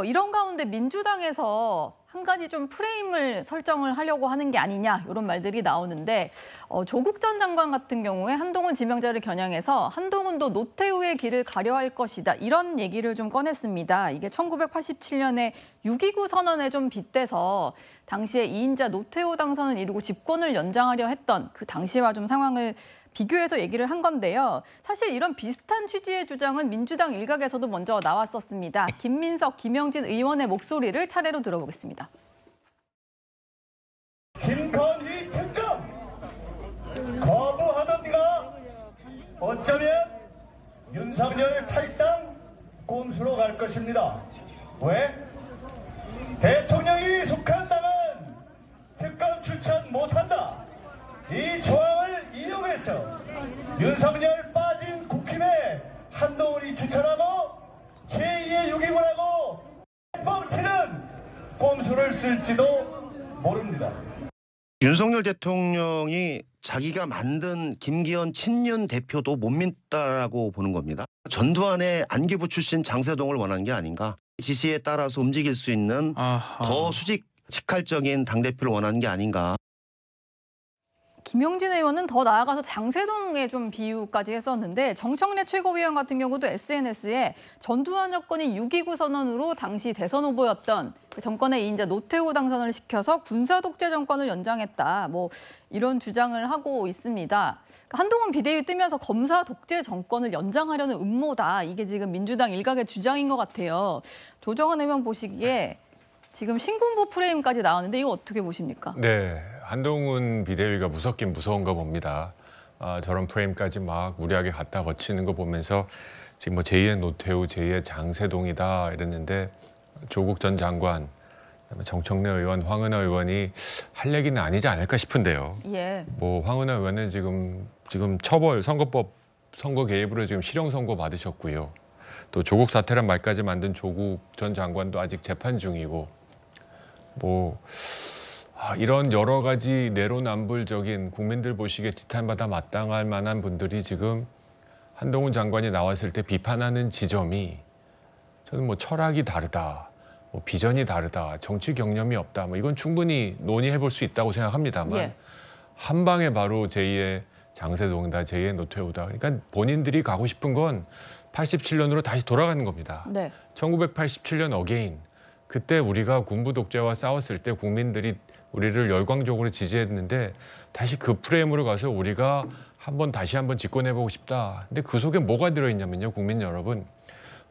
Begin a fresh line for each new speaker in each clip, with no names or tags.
이런 가운데 민주당에서 한 가지 좀 프레임을 설정을 하려고 하는 게 아니냐 이런 말들이 나오는데 조국 전 장관 같은 경우에 한동훈 지명자를 겨냥해서 한동훈도 노태우의 길을 가려 할 것이다 이런 얘기를 좀 꺼냈습니다. 이게 1987년에 6.29 선언에 좀 빗대서 당시에 2인자 노태우 당선을 이루고 집권을 연장하려 했던 그 당시와 좀 상황을 비교해서 얘기를 한 건데요. 사실 이런 비슷한 취지의 주장은 민주당 일각에서도 먼저 나왔었습니다. 김민석, 김영진 의원의 목소리를 차례로 들어보겠습니다.
김건희 특검 거부하던 네가 어쩌면 윤석열 탈당 꼼수로 갈 것입니다. 왜? 대통령이 속한 당은 특검 추천 못한다. 이 조항을 이용해서 윤석열 빠진 국힘에 한동훈이 추천하고 제2의 6.29라고 뻥치는 꼼수를 쓸지도 모릅니다.
윤석열 대통령이 자기가 만든 김기현 친윤 대표도 못 믿다라고 보는 겁니다. 전두환의 안기부 출신 장세동을 원하는 게 아닌가. 지시에 따라서 움직일 수 있는 더 수직 직할적인 당대표를 원하는 게 아닌가.
김영진 의원은 더 나아가서 장세동의 좀 비유까지 했었는데 정청래 최고위원 같은 경우도 SNS에 전두환 정권이 6.29 선언으로 당시 대선 후보였던 그 정권의 2인자 노태우 당선을 시켜서 군사 독재 정권을 연장했다. 뭐 이런 주장을 하고 있습니다. 한동훈 비대위 뜨면서 검사 독재 정권을 연장하려는 음모다. 이게 지금 민주당 일각의 주장인 것 같아요. 조정은 의원 보시기에 지금 신군부 프레임까지 나왔는데 이거 어떻게 보십니까?
네, 한동훈 비대위가 무섭긴 무서운가 봅니다. 저런 프레임까지 막 무리하게 갖다 거치는 거 보면서 지금 뭐 제2의 노태우, 제2의 장세동이다 이랬는데 조국 전 장관, 그다음에 정청래 의원, 황은하 의원이 할 얘기는 아니지 않을까 싶은데요.
예.
뭐 황은하 의원은 지금 처벌 선거법 선거 개입으로 지금 실형 선고 받으셨고요. 또 조국 사태란 말까지 만든 조국 전 장관도 아직 재판 중이고. 뭐 이런 여러 가지 내로남불적인 국민들 보시기에 지탄받아 마땅할 만한 분들이 지금 한동훈 장관이 나왔을 때 비판하는 지점이 저는 뭐 철학이 다르다, 뭐 비전이 다르다, 정치 경험이 없다, 뭐 이건 충분히 논의해 볼 수 있다고 생각합니다만
예.
한 방에 바로 제2의 장세동이다, 제2의 노태우다. 그러니까 본인들이 가고 싶은 건 87년으로 다시 돌아가는 겁니다.
네.
1987년 어게인. 그때 우리가 군부 독재와 싸웠을 때 국민들이 우리를 열광적으로 지지했는데 다시 그 프레임으로 가서 우리가 다시 한번 집권해보고 싶다. 근데 그 속에 뭐가 들어있냐면요, 국민 여러분.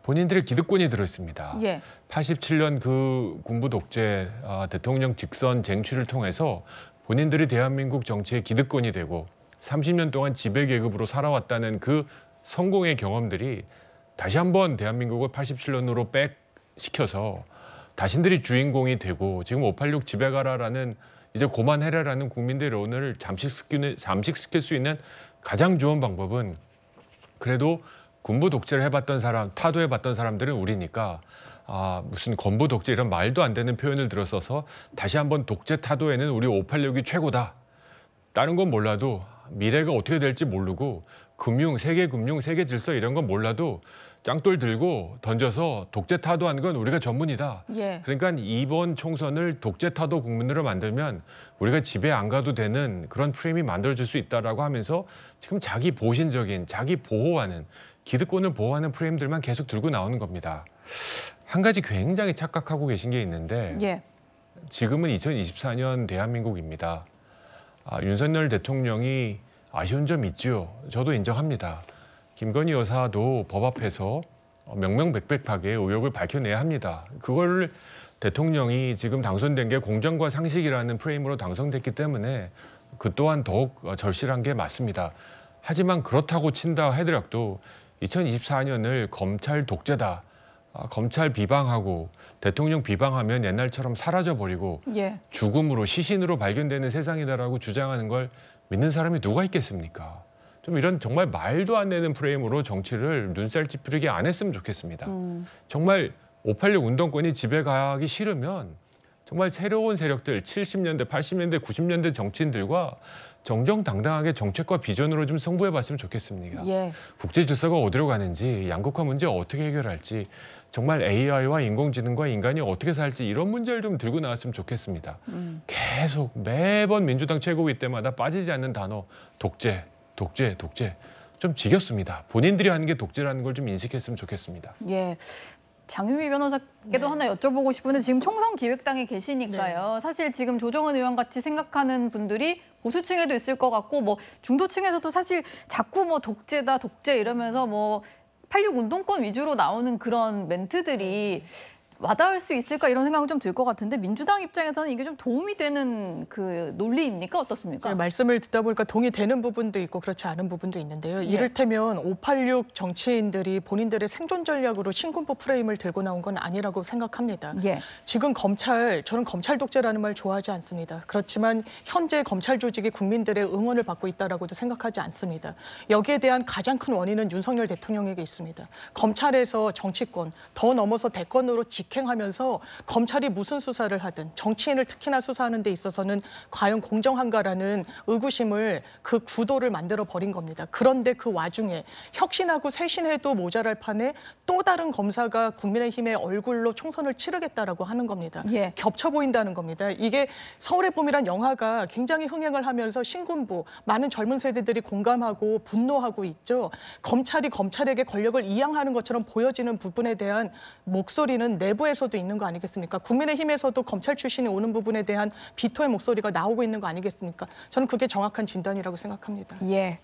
본인들의 기득권이 들어있습니다.
예.
87년 그 군부 독재 대통령 직선 쟁취를 통해서 본인들이 대한민국 정치의 기득권이 되고 30년 동안 지배계급으로 살아왔다는 그 성공의 경험들이 다시 한번 대한민국을 87년으로 백시켜서 자신들이 주인공이 되고 지금 586 집에 가라라는 이제 고만해라라는 국민들의 오늘을 잠식시킬 수 있는 가장 좋은 방법은 그래도 군부 독재를 해봤던 사람, 타도해봤던 사람들은 우리니까 무슨 건부 독재 이런 말도 안 되는 표현을 들었어서 다시 한번 독재 타도에는 우리 586이 최고다. 다른 건 몰라도 미래가 어떻게 될지 모르고 세계 금융, 세계 질서 이런 건 몰라도 짱돌 들고 던져서 독재 타도하는 건 우리가 전문이다.
예.
그러니까 이번 총선을 독재 타도 국민으로 만들면 우리가 집에 안 가도 되는 그런 프레임이 만들어질 수 있다라고 하면서 지금 자기 보신적인, 자기 보호하는, 기득권을 보호하는 프레임들만 계속 들고 나오는 겁니다. 한 가지 굉장히 착각하고 계신 게 있는데
예.
지금은 2024년 대한민국입니다. 윤석열 대통령이 아쉬운 점 있죠. 저도 인정합니다. 김건희 여사도 법 앞에서 명명백백하게 의혹을 밝혀내야 합니다. 그걸 대통령이 지금 당선된 게 공정과 상식이라는 프레임으로 당선됐기 때문에 그 또한 더욱 절실한 게 맞습니다. 하지만 그렇다고 친다 하더라도 2024년을 검찰 독재다. 검찰 비방하고 대통령 비방하면 옛날처럼 사라져버리고
예.
죽음으로 시신으로 발견되는 세상이다라고 주장하는 걸 믿는 사람이 누가 있겠습니까? 좀 이런 정말 말도 안 되는 프레임으로 정치를 눈살 찌푸리게 안 했으면 좋겠습니다. 정말 586 운동권이 집에 가기 싫으면 정말 새로운 세력들 70년대, 80년대, 90년대 정치인들과 정정당당하게 정책과 비전으로 좀 승부해봤으면 좋겠습니다.
예.
국제 질서가 어디로 가는지, 양극화 문제 어떻게 해결할지, 정말 AI와 인공지능과 인간이 어떻게 살지 이런 문제를 좀 들고 나왔으면 좋겠습니다. 계속 매번 민주당 최고위 때마다 빠지지 않는 단어 독재, 독재, 독재. 좀 지겹습니다. 본인들이 하는 게 독재라는 걸 좀 인식했으면 좋겠습니다.
예. 장유미 변호사께도 하나 여쭤보고 싶은데 지금 총선 기획당에 계시니까요. 사실 지금 조정은 의원 같이 생각하는 분들이 보수층에도 있을 것 같고 뭐 중도층에서도 사실 자꾸 뭐 독재다 독재 이러면서 뭐 86 운동권 위주로 나오는 그런 멘트들이 와닿을 수 있을까 이런 생각은 좀 들 것 같은데 민주당 입장에서는 이게 좀 도움이 되는 그 논리입니까? 어떻습니까?
제가 말씀을 듣다 보니까 동의되는 부분도 있고 그렇지 않은 부분도 있는데요. 이를테면 586 정치인들이 본인들의 생존 전략으로 신군법 프레임을 들고 나온 건 아니라고 생각합니다.
예.
지금 저는 검찰 독재라는 말 좋아하지 않습니다. 그렇지만 현재 검찰 조직이 국민들의 응원을 받고 있다라고도 생각하지 않습니다. 여기에 대한 가장 큰 원인은 윤석열 대통령에게 있습니다. 검찰에서 정치권, 더 넘어서 대권으로 직행하면서 검찰이 무슨 수사를 하든 정치인을 특히나 수사하는 데 있어서는 과연 공정한가라는 의구심을 그 구도를 만들어 버린 겁니다. 그런데 그 와중에 혁신하고 쇄신해도 모자랄 판에 또 다른 검사가 국민의힘의 얼굴로 총선을 치르겠다라고 하는 겁니다.
예.
겹쳐 보인다는 겁니다. 이게 서울의 봄이란 영화가 굉장히 흥행을 하면서 신군부, 많은 젊은 세대들이 공감하고 분노하고 있죠. 검찰이 검찰에게 권력을 이양하는 것처럼 보여지는 부분에 대한 목소리는 내부에서도 있는 거 아니겠습니까? 국민의힘에서도 검찰 출신이 오는 부분에 대한 비토의 목소리가 나오고 있는 거 아니겠습니까? 저는 그게 정확한 진단이라고 생각합니다.
예.